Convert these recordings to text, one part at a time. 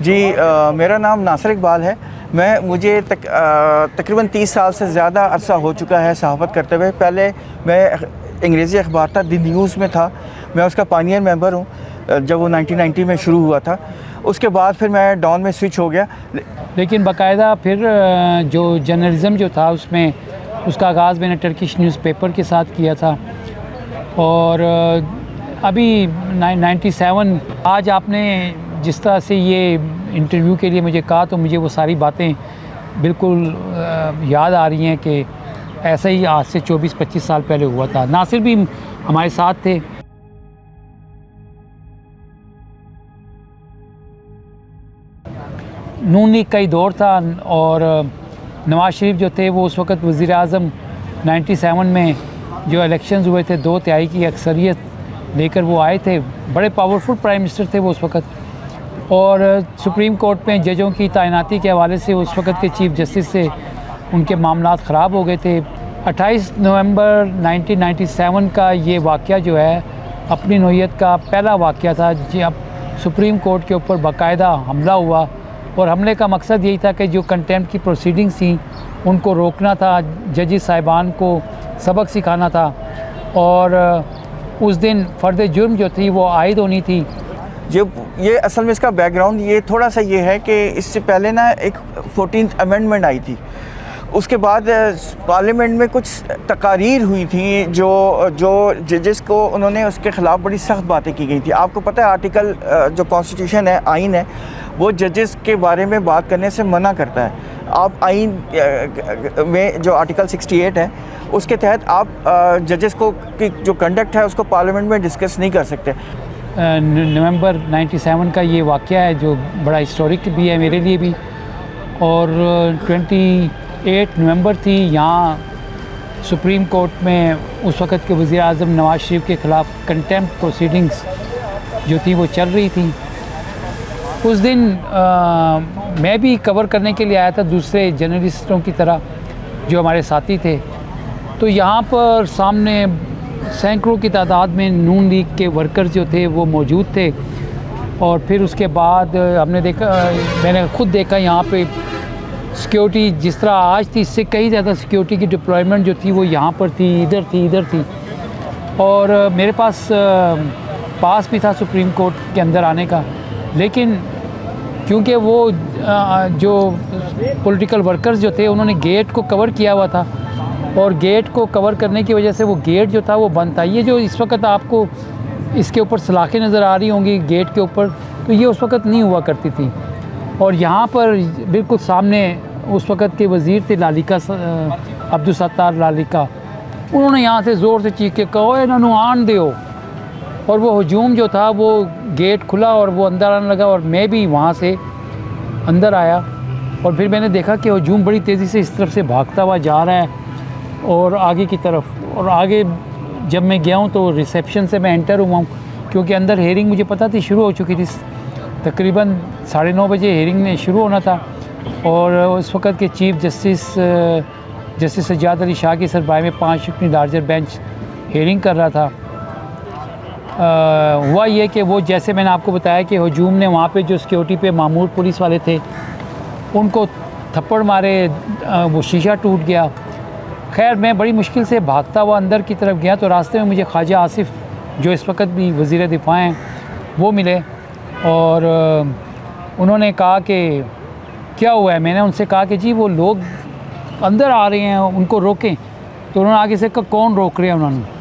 जी मेरा नाम नासिर इकबाल है। मुझे तकरीबन 30 साल से ज़्यादा अरसा हो चुका है सहाफ़त करते हुए। पहले मैं अंग्रेज़ी अखबार था, द न्यूज़ में था। मैं उसका पायनियर मेंबर हूँ जब वो 1990 में शुरू हुआ था। उसके बाद फिर मैं डॉन में स्विच हो गया। लेकिन बाकायदा फिर जो जर्नलिज़म जो था उसमें उसका आगाज़ मैंने टर्किश न्यूज़पेपर के साथ किया था। और अभी 97 आज आपने जिस तरह से ये इंटरव्यू के लिए मुझे कहा तो मुझे वो सारी बातें बिल्कुल याद आ रही हैं कि ऐसा ही आज से 24-25 साल पहले हुआ था। नासिर भी हमारे साथ थे। नून लीग का ही दौर था और नवाज़ शरीफ जो थे वो उस वक़्त वज़ीर आज़म 97 में जो इलेक्शंस हुए थे 2/3 की अक्सरियत लेकर वो आए थे। बड़े पावरफुल प्राइम मिनिस्टर थे वो उस वक़्त। और सुप्रीम कोर्ट में जजों की तैनाती के हवाले से उस वक़्त के चीफ जस्टिस से उनके मामलात ख़राब हो गए थे। 28 नवंबर 1997 का ये वाक़या जो है अपनी नौइयत का पहला वाक़या था जब सुप्रीम कोर्ट के ऊपर बाकायदा हमला हुआ। और हमले का मकसद यही था कि जो कंटेम्प्ट की प्रोसीडिंग्स थी उनको रोकना था, जजेस साहिबान को सबक सिखाना था। और उस दिन फ़र्द जुर्म जो थी वो आयद होनी थी। जो ये असल में इसका बैकग्राउंड ये थोड़ा सा ये है कि इससे पहले ना एक 14th अमेंडमेंट आई थी। उसके बाद पार्लियामेंट में कुछ तकारीर हुई थी जो जजेस को उन्होंने उसके ख़िलाफ़ बड़ी सख्त बातें की गई थी। आपको पता है आर्टिकल जो कॉन्स्टिट्यूशन है, आइन है, वो जजेस के बारे में बात करने से मना करता है। आप आइन में जो आर्टिकल 68 है उसके तहत आप जजेस को की जो कंडक्ट है उसको पार्लियामेंट में डिस्कस नहीं कर सकते। नवंबर 97 का ये वाक़या है जो बड़ा हिस्टोरिक भी है मेरे लिए भी। और 28 नवंबर थी। यहाँ सुप्रीम कोर्ट में उस वक़्त के वज़ीर आज़म नवाज़ शरीफ के ख़िलाफ़ कंटेम्प्ट प्रोसीडिंग्स जो थी वो चल रही थी। उस दिन मैं भी कवर करने के लिए आया था दूसरे जर्नलिस्टों की तरह जो हमारे साथी थे। तो यहाँ पर सामने सैकड़ों की तादाद में नून लीग के वर्कर्स जो थे वो मौजूद थे। और फिर उसके बाद मैंने ख़ुद देखा यहाँ पे सिक्योरिटी जिस तरह आज थी इससे कई ज़्यादा सिक्योरिटी की डिप्लॉयमेंट जो थी वो यहाँ पर थी, इधर थी। और मेरे पास पास भी था सुप्रीम कोर्ट के अंदर आने का। लेकिन क्योंकि वो जो पॉलिटिकल वर्कर्स जो थे उन्होंने गेट को कवर किया हुआ था और गेट को कवर करने की वजह से वो गेट जो था वो बंद था। ये जो इस वक्त आपको इसके ऊपर सलाखें नज़र आ रही होंगी गेट के ऊपर, तो ये उस वक्त नहीं हुआ करती थी। और यहाँ पर बिल्कुल सामने उस वक्त के वज़ीर थे लालिका अब्दुल सत्तार लालिका। उन्होंने यहाँ से ज़ोर से चीख के कहा इन्होंने आन दो। और वो हजूम जो था वो गेट खुला और वो अंदर आने लगा और मैं भी वहाँ से अंदर आया। और फिर मैंने देखा कि हजूम बड़ी तेज़ी से इस तरफ से भागता हुआ जा रहा है और आगे की तरफ। और आगे जब मैं गया हूँ तो रिसेप्शन से मैं एंटर हुआ हूँ क्योंकि अंदर हेयरिंग मुझे पता थी शुरू हो चुकी थी। तकरीबन 9:30 बजे हेयरिंग ने शुरू होना था। और उस वक़्त के चीफ जस्टिस सज्जाद अली शाह की सरबराही में 5 रुकनी लार्जर बेंच हेयरिंग कर रहा था। हुआ ये कि वो जैसे मैंने आपको बताया कि हजूम ने वहाँ पे जो सिक्योरिटी पे मामूर पुलिस वाले थे उनको थप्पड़ मारे, वो शीशा टूट गया। खैर मैं बड़ी मुश्किल से भागता हुआ अंदर की तरफ गया तो रास्ते में मुझे ख्वाजा आसिफ जो इस वक्त भी वज़ीर दिफ़ा हैं वो मिले। और उन्होंने कहा कि क्या हुआ है। मैंने उनसे कहा कि जी वो लोग अंदर आ रहे हैं उनको रोकें। तो उन्होंने आगे से कहा कौन रोक रहे हैं उन्होंने।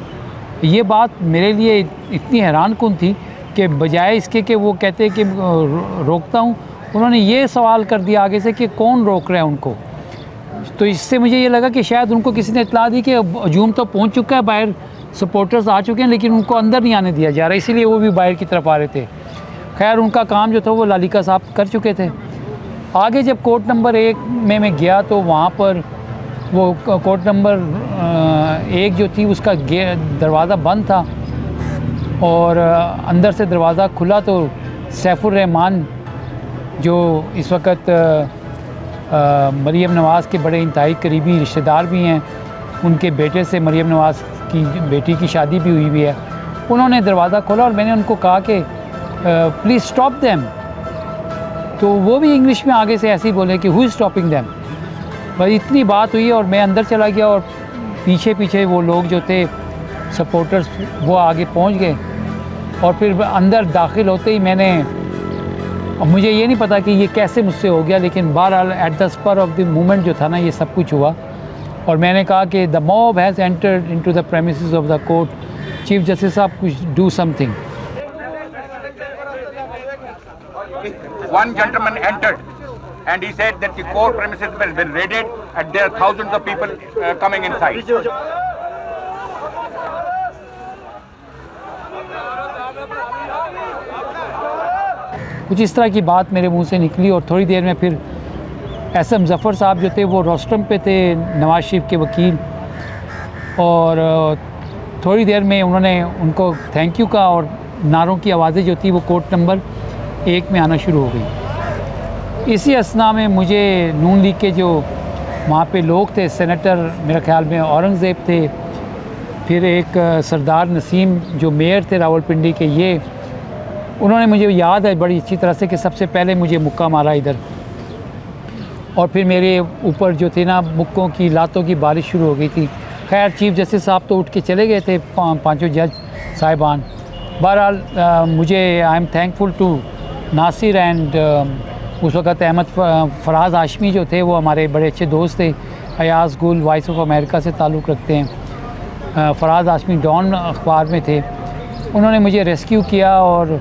ये बात मेरे लिए इतनी हैरान कुन थी कि बजाय इसके कि वो कहते कि रोकता हूँ, उन्होंने ये सवाल कर दिया आगे से कि कौन रोक रहा है उनको। तो इससे मुझे ये लगा कि शायद उनको किसी ने इत्तला दी कि हजूम तो पहुँच चुका है, बाहर सपोर्टर्स आ चुके हैं, लेकिन उनको अंदर नहीं आने दिया जा रहा, इसीलिए वो भी बाहर की तरफ आ रहे थे। खैर उनका काम जो था वो लालिका साहब कर चुके थे। आगे जब कोर्ट नंबर 1 में मैं गया तो वहाँ पर वो कोर्ट नंबर 1 जो थी उसका दरवाज़ा बंद था और अंदर से दरवाज़ा खुला तो सैफुर रहमान जो इस वक्त मरीम नवाज़ के बड़े इंतहाई करीबी रिश्तेदार भी हैं, उनके बेटे से मरीम नवाज़ की बेटी की शादी भी हुई है, उन्होंने दरवाज़ा खोला और मैंने उनको कहा कि प्लीज़ स्टॉप देम। तो वो भी इंग्लिश में आगे से ऐसे ही बोले कि हु इज़ स्टॉपिंग दैम। बस इतनी बात हुई और मैं अंदर चला गया और पीछे पीछे वो लोग जो थे सपोर्टर्स वो आगे पहुंच गए और फिर अंदर दाखिल होते ही मैंने, अब मुझे ये नहीं पता कि ये कैसे मुझसे हो गया, लेकिन बहरहाल at the spur of the moment जो था ना ये सब कुछ हुआ और मैंने कहा कि the mob has entered into the premises of the court, chief justice साहब कुछ do something. One gentleman entered and he said that the court premises have been raided and there are thousands of people coming inside. कुछ इस तरह की बात मेरे मुंह से निकली और थोड़ी देर में फिर एसएम ज़फ़र साहब जो थे वो रोस्ट्रम पे थे, नवाज शरीफ के वकील, और थोड़ी देर में उन्होंने उनको थैंक यू कहा और नारों की आवाज़ें जो थी वो कोर्ट नंबर 1 में आना शुरू हो गई। इसी असना में मुझे नून लीग के जो वहाँ पे लोग थे, सेनेटर मेरे ख़्याल में औरंगज़ेब थे, फिर एक सरदार नसीम जो मेयर थे रावलपिंडी के, ये उन्होंने, मुझे याद है बड़ी अच्छी तरह से कि सबसे पहले मुझे मुक्का मारा इधर और फिर मेरे ऊपर जो थी ना मुक्कों की लातों की बारिश शुरू हो गई थी। खैर चीफ जस्टिस साहब तो उठ के चले गए थे, पांचों जज साहिबान। बहरहाल मुझे I am thankful to Nasir and उस वक़्त अहमद फराज हाशमी जो थे वो हमारे बड़े अच्छे दोस्त थे। अयाज गुल वॉइस ऑफ अमेरिका से ताल्लुक़ रखते हैं, फराज हाशमी डॉन अखबार में थे, उन्होंने मुझे रेस्क्यू किया और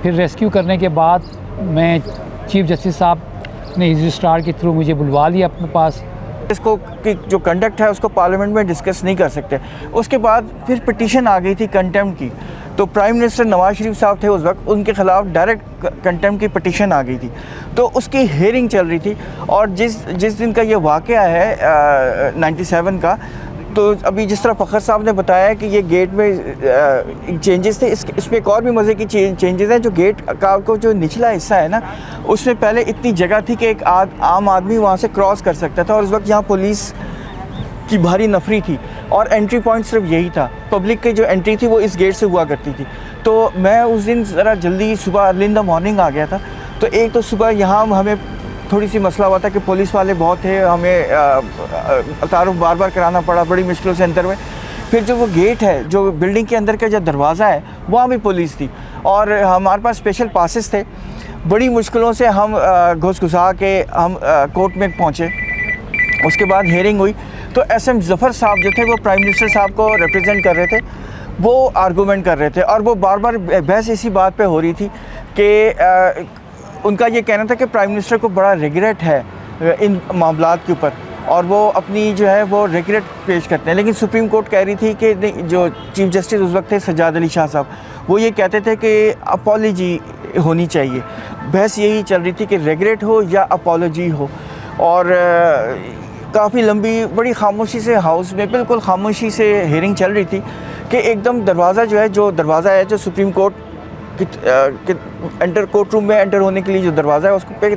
फिर रेस्क्यू करने के बाद मैं चीफ जस्टिस साहब ने हिज़्री स्टार के थ्रू मुझे बुलवा लिया अपने पास। इसको कि जो कंडक्ट है उसको पार्लियामेंट में डिस्कस नहीं कर सकते। उसके बाद फिर पिटीशन आ गई थी कंटेम्प्ट की, तो प्राइम मिनिस्टर नवाज शरीफ साहब थे उस वक्त, उनके ख़िलाफ़ डायरेक्ट कंटेम्प्ट की पिटीशन आ गई थी, तो उसकी हेयरिंग चल रही थी। और जिस दिन का ये वाक़या है 97 का, तो अभी जिस तरह फ़खर साहब ने बताया कि ये गेट में चेंजेस थे, इसमें एक और भी मज़े की चेंजेस हैं। जो गेट का को जो निचला हिस्सा है ना, उसमें पहले इतनी जगह थी कि एक आम आदमी वहाँ से क्रॉस कर सकता था और उस वक्त यहाँ पुलिस की भारी नफरी थी और एंट्री पॉइंट सिर्फ यही था। पब्लिक की जो एंट्री थी वो इस गेट से हुआ करती थी। तो मैं उस दिन ज़रा जल्दी सुबह अर्ली इन द मॉर्निंग आ गया था। तो एक तो सुबह यहाँ हमें थोड़ी सी मसला हुआ था कि पुलिस वाले बहुत थे, हमें तारुफ बार बार कराना पड़ा बड़ी मुश्किलों से अंदर में। फिर जो वो गेट है, जो बिल्डिंग के अंदर का जो दरवाज़ा है, वहाँ भी पुलिस थी और हमारे पास स्पेशल पासेस थे। बड़ी मुश्किलों से हम घुसा के हम कोर्ट में पहुँचे। उसके बाद हेयरिंग हुई तो एसएम ज़फ़र साहब जो थे वो प्राइम मिनिस्टर साहब को रिप्रेजेंट कर रहे थे, वो आर्गूमेंट कर रहे थे और वो बार बार बहस इसी बात पे हो रही थी कि उनका ये कहना था कि प्राइम मिनिस्टर को बड़ा रिग्रेट है इन मामलात के ऊपर और वो अपनी जो है वो रिग्रेट पेश करते हैं। लेकिन सुप्रीम कोर्ट कह रही थी कि जो चीफ जस्टिस उस वक्त थे सज्जाद अली शाह साहब, वो ये कहते थे कि अपॉलॉजी होनी चाहिए। बहस यही चल रही थी कि रिग्रेट हो या अपॉलॉजी हो। और काफ़ी लंबी बड़ी खामोशी से हाउस में बिल्कुल खामोशी से हेयरिंग चल रही थी कि एकदम दरवाज़ा जो है, जो दरवाज़ा है जो supreme court enter court room में एंटर होने के लिए जो दरवाज़ा है उसको पे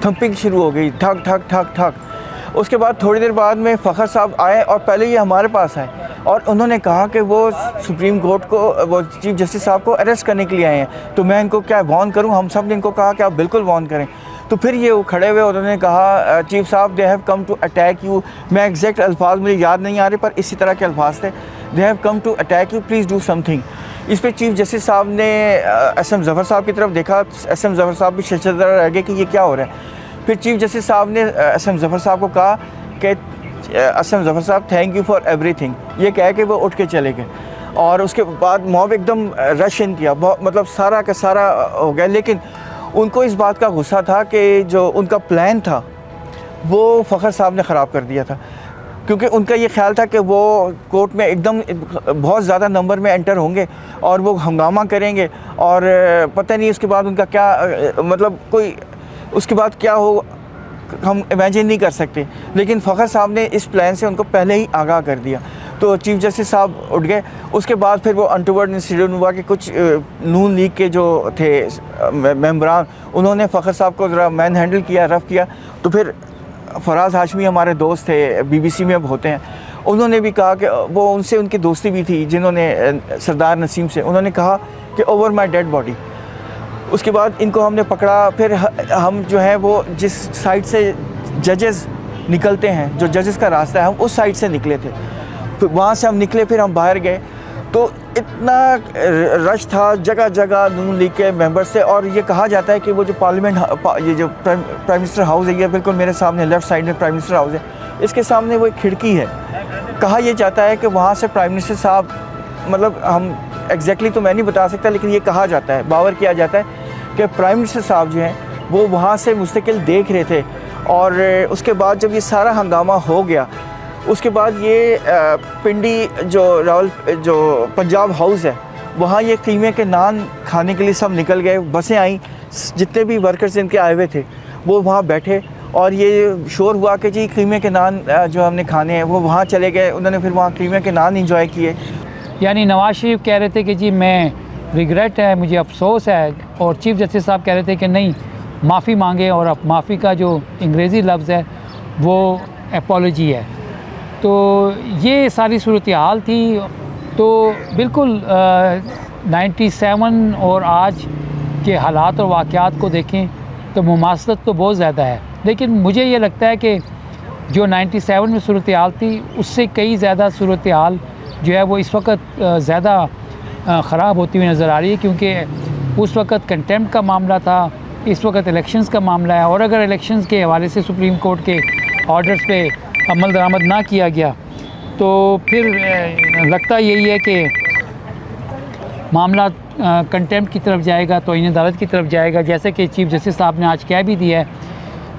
थंपिंग शुरू हो गई, ठक ठक ठक ठक। उसके बाद थोड़ी देर बाद में फ़खर साहब आए और पहले ये हमारे पास आए और उन्होंने कहा कि वो सुप्रीम कोर्ट को, वो चीफ जस्टिस साहब को अरेस्ट करने के लिए आए हैं। तो मैं इनको क्या वार्न करूं? हम सब ने इनको कहा कि आप बिल्कुल वार्न करें। तो फिर ये वो खड़े हुए, उन्होंने कहा चीफ साहब they have come to attack you. मैं एग्जैक्ट अल्फाज मुझे याद नहीं आ रहे पर इसी तरह के अल्फाज थे, they have come to attack you, please do something. इस पर चीफ जस्टिस साहब ने एसएम ज़फ़र साहब की तरफ देखा, एसएम ज़फ़र साहब भी शर्मसार रह गए कि ये क्या हो रहा है। फिर चीफ जस्टिस साहब ने एसएम ज़फ़र साहब को कहा कि एसएम ज़फ़र साहब थैंक यू फॉर एवरीथिंग, ये कह के वो उठ के चले गए। और उसके बाद मॉब एकदम रश इन किया, मतलब सारा का सारा हो गया। लेकिन उनको इस बात का गुस्सा था कि जो उनका प्लान था वो फ़खर साहब ने ख़राब कर दिया था, क्योंकि उनका ये ख्याल था कि वो कोर्ट में एकदम बहुत ज़्यादा नंबर में एंटर होंगे और वो हंगामा करेंगे और पता नहीं उसके बाद उनका क्या मतलब कोई उसके बाद क्या हो हम इमेजिन नहीं कर सकते। लेकिन फ़खर साहब ने इस प्लान से उनको पहले ही आगाह कर दिया। तो चीफ जस्टिस साहब उठ गए। उसके बाद फिर वो अनटूवर्ड इंसिडेंट हुआ कि कुछ नून लीग के जो थे मेंबरान, उन्होंने फ़खर साहब को ज़रा मैन हैंडल किया, रफ़ किया। तो फिर फराज हाशमी हमारे दोस्त थे, बीबीसी में अब होते हैं, उन्होंने भी कहा कि वो उनसे उनकी दोस्ती भी थी, जिन्होंने सरदार नसीम से, उन्होंने कहा कि ओवर माय डेड बॉडी। उसके बाद इनको हमने पकड़ा, फिर हम जो है वो जिस साइड से जजेस निकलते हैं, जो जजेस का रास्ता है, हम उस साइड से निकले थे। फिर वहाँ से हम निकले, फिर हम बाहर गए तो इतना रश था, जगह जगह नून लीग के मेंबर्स थे। और ये कहा जाता है कि वो जो पार्लियामेंट, ये जो प्राइम मिनिस्टर हाउस है, ये बिल्कुल मेरे सामने लेफ़्ट साइड में प्राइम मिनिस्टर हाउस है, इसके सामने वो एक खिड़की है। कहा यह जाता है कि वहाँ से प्राइम मिनिस्टर साहब, मतलब हम एग्जैक्टली तो मैं नहीं बता सकता, लेकिन ये कहा जाता है, बावर किया जाता है कि प्राइम मिनिस्टर साहब जो हैं वो वहाँ से मुस्तकिल देख रहे थे। और उसके बाद जब ये सारा हंगामा हो गया, उसके बाद ये पिंडी जो पंजाब हाउस है, वहाँ ये कीमे के नान खाने के लिए सब निकल गए। बसें आई, जितने भी वर्कर्स इनके आए हुए थे वो वहाँ बैठे, और ये शोर हुआ कि जी कीमे के नान जो हमने खाने हैं, वो वहाँ चले गए। उन्होंने फिर वहाँ कीमे के नान इंजॉय किए। यानी नवाज शरीफ कह रहे थे कि जी मैं रिग्रेट है, मुझे अफसोस है, और चीफ जस्टिस साहब कह रहे थे कि नहीं, माफ़ी मांगे, और अब माफ़ी का जो अंग्रेज़ी लफ्ज़ है वो एपोलॉजी है। तो ये सारी सूरत हाल थी। तो बिल्कुल 97 और आज के हालात और वाक़यात को देखें तो मुमासलत तो बहुत ज़्यादा है, लेकिन मुझे ये लगता है कि जो 97 में सूरत हाल थी उससे कई ज़्यादा सूरत हाल जो है वो इस वक्त ज़्यादा ख़राब होती हुई नज़र आ रही है, क्योंकि उस वक्त कंटेम्प्ट का मामला था, इस वक्त इलेक्शंस का मामला है। और अगर इलेक्शंस के हवाले से सुप्रीम कोर्ट के ऑर्डर्स पे अमल दरामद ना किया गया तो फिर लगता यही है कि मामला कंटेम्प्ट की तरफ जाएगा, तौहीन अदालत की तरफ जाएगा। जैसे कि चीफ जस्टिस साहब ने आज कह भी दिया है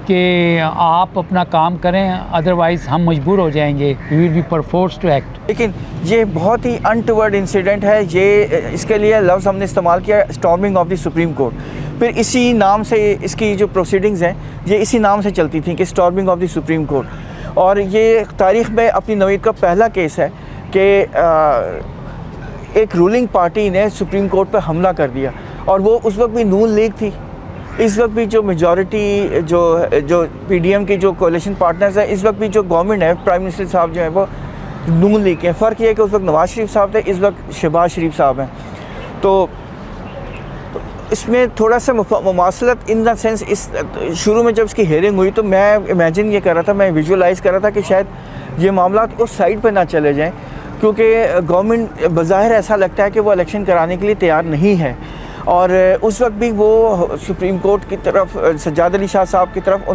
कि आप अपना काम करें, अदरवाइज़ हम मजबूर हो जाएंगे, we will be perforce to act. लेकिन ये बहुत ही अनटवर्ड इंसिडेंट है। ये इसके लिए लफ्ज़ हमने इस्तेमाल किया, storming of the supreme court. फिर इसी नाम से इसकी जो प्रोसीडिंग्स हैं ये इसी नाम से चलती थी कि storming of the supreme court. और ये तारीख़ में अपनी नौयत का पहला केस है कि एक रूलिंग पार्टी ने सुप्रीम कोर्ट पर हमला कर दिया, और वो उस वक्त भी नून लीग थी। इस वक्त भी जो मेजॉरिटी जो पीडीएम की जो कोalition पार्टनर्स हैं, इस वक्त भी जो गवर्नमेंट है, प्राइम मिनिस्टर साहब जो है वो नून लीग के। फ़र्क ये है कि उस वक्त नवाज शरीफ साहब थे, इस वक्त शहबाज शरीफ साहब हैं। तो इसमें थोड़ा सा मुमासलत इन द सेंस, इस शुरू में जब इसकी हेयरिंग हुई तो मैं इमेजिन ये कर रहा था, मैं विजुअलाइज़ कर रहा था कि शायद ये मामला उस साइड पर ना चले जाएँ, क्योंकि गवर्नमेंट बज़ाहिर ऐसा लगता है कि वो इलेक्शन कराने के लिए तैयार नहीं है। और उस वक्त भी वो सुप्रीम कोर्ट की तरफ, सज्जाद अली शाह साहब की तरफ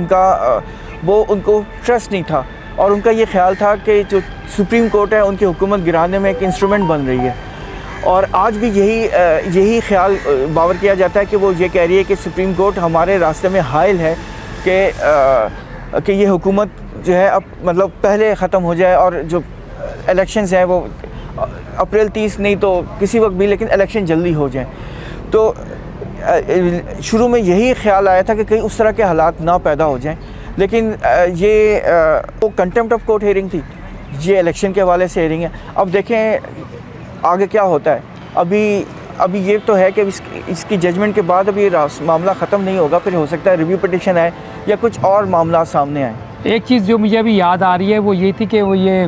उनको ट्रस्ट नहीं था, और उनका ये ख्याल था कि जो सुप्रीम कोर्ट है उनकी हुकूमत गिराने में एक इंस्ट्रूमेंट बन रही है। और आज भी यही ख्याल बावर किया जाता है कि वो ये कह रही है कि सुप्रीम कोर्ट हमारे रास्ते में हाइल है कि ये हुकूमत जो है अब मतलब पहले ख़त्म हो जाए, और जो इलेक्शंस हैं वो अप्रैल 30 नहीं तो किसी वक्त भी, लेकिन इलेक्शन जल्दी हो जाए। तो शुरू में यही ख्याल आया था कि कहीं उस तरह के हालात ना पैदा हो जाएं, लेकिन ये वो कंटेम्प्ट ऑफ कोर्ट हेयरिंग थी, ये इलेक्शन के हवाले से हेयरिंग है। अब देखें आगे क्या होता है। अभी ये तो है कि इसकी जजमेंट के बाद अभी मामला ख़त्म नहीं होगा, फिर हो सकता है रिव्यू पिटिशन आए या कुछ और मामला सामने आए। एक चीज़ जो मुझे अभी याद आ रही है वो ये थी कि वो ये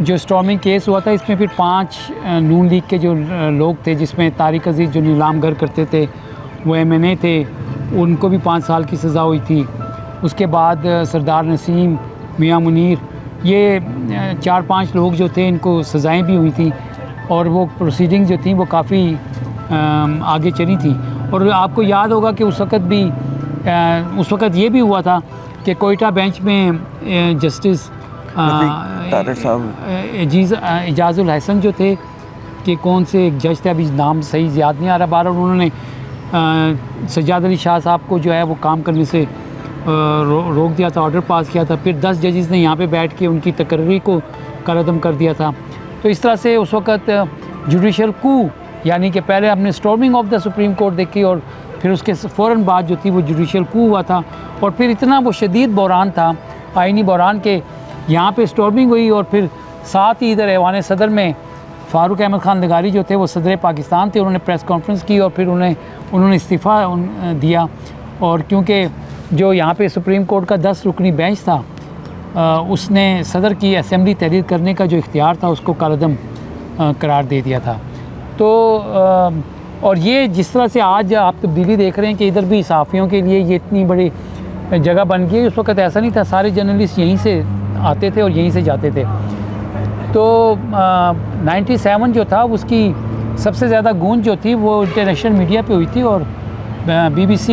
जो स्टॉर्मिंग केस हुआ था, इसमें फिर 5 नून लीग के जो लोग थे, जिसमें तारिक अजीज़ जो नीलाम घर करते थे वो MNA थे, उनको भी 5 साल की सज़ा हुई थी। उसके बाद सरदार नसीम, मियां मुनीर, ये 4-5 लोग जो थे इनको सज़ाएं भी हुई थी, और वो प्रोसीडिंग जो थी वो काफ़ी आगे चली थी। और आपको याद होगा कि उस वक़्त ये भी हुआ था कि कोयटा बेंच में जस्टिस एजाजुल हसन जो थे, कि कौन से एक जज थे, अभी नाम सही याद नहीं आ रहा बार, उन्होंने सज्जाद अली शाह साहब को जो है वो काम करने से रोक दिया था, ऑर्डर पास किया था। फिर 10 जजेस ने यहाँ पे बैठ के उनकी तकर्री को कलअदम कर दिया था। तो इस तरह से उस वक़्त जुडिशल कू, यानी कि पहले हमने storming of the supreme court देखी, और फिर उसके फ़ौरन बाद जो थी वो जुडिशल कू हुआ था। और फिर इतना वो शदीद बहरान था, आइनी बहरान, के यहाँ पे स्टॉर्मिंग हुई, और फिर साथ ही इधर ऐवान सदर में फ़ारूक अहमद ख़ान लगारी जो थे वो सदर पाकिस्तान थे, उन्होंने प्रेस कॉन्फ्रेंस की और फिर उन्होंने इस्तीफ़ा दिया। और क्योंकि जो यहाँ पे सुप्रीम कोर्ट का 10 रुकनी बेंच था, उसने सदर की असम्बली तहरीर करने का जो इख्तियार था उसको कलअदम करार दे दिया था। तो और ये जिस तरह से आज आप तब्दीली देख रहे हैं कि इधर भी सहाफ़ियों के लिए ये इतनी बड़ी जगह बन गई, उस वक्त ऐसा नहीं था। सारे जर्नलिस्ट यहीं से आते थे और यहीं से जाते थे। तो 97 जो था उसकी सबसे ज़्यादा गूंज जो थी वो इंटरनेशनल मीडिया पे हुई थी, और BBC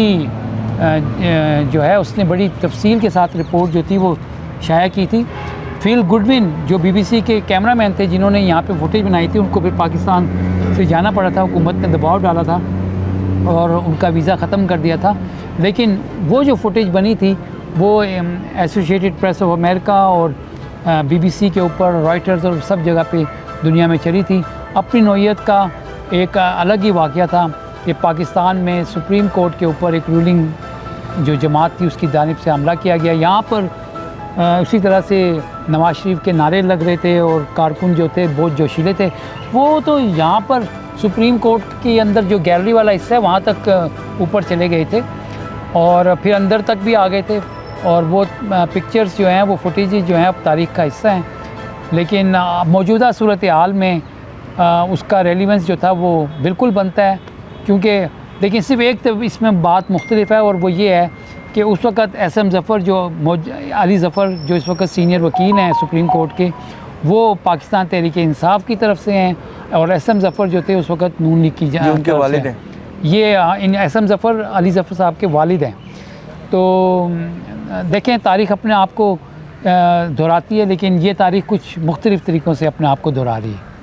जो है उसने बड़ी तफसील के साथ रिपोर्ट जो थी वो शाया की थी। फिल गुडविन जो BBC के कैमरामैन थे जिन्होंने यहाँ पे फुटेज बनाई थी, उनको फिर पाकिस्तान से जाना पड़ा था, हुकूमत ने दबाव डाला था और उनका वीज़ा ख़त्म कर दिया था। लेकिन वो जो फुटेज बनी थी वो एसोसिएटेड प्रेस ऑफ अमेरिका और BBC के ऊपर, रॉयटर्स और सब जगह पे दुनिया में चली थी। अपनी नौइयत का एक अलग ही वाक़या था कि पाकिस्तान में सुप्रीम कोर्ट के ऊपर एक रूलिंग जो जमात थी उसकी जानिब से हमला किया गया। यहाँ पर उसी तरह से नवाज शरीफ के नारे लग रहे थे और कारकुन जो थे बहुत जोशीले थे। वो तो यहाँ पर सुप्रीम कोर्ट के अंदर जो गैलरी वाला हिस्सा है वहाँ तक ऊपर चले गए थे और फिर अंदर तक भी आ गए थे, और वो पिक्चर्स जो हैं वो फुटेज जो हैं अब तारीख़ का हिस्सा हैं। लेकिन मौजूदा सूरत हाल में उसका रेलिवेंस जो था वो बिल्कुल बनता है, क्योंकि लेकिन सिर्फ एक तो इसमें बात मुख्तलिफ है, और वो ये है कि उस वक़्त SM ज़फ़र जो अली ज़फ़र जो इस वक्त सीनियर वकील हैं सुप्रीम कोर्ट के, वो पाकिस्तान तहरीक इंसाफ की तरफ से हैं, और SM ज़फ़र जो थे उस वक्त नून लीग की उनके वालिद हैं। ये इन SM ज़फ़र अली ज़फ़र साहब के वालिद हैं। तो देखें, तारीख़ अपने आप को दोहराती है, लेकिन ये तारीख़ कुछ मुख्तलिफ़ तरीक़ों से अपने आप को दोहरा रही है।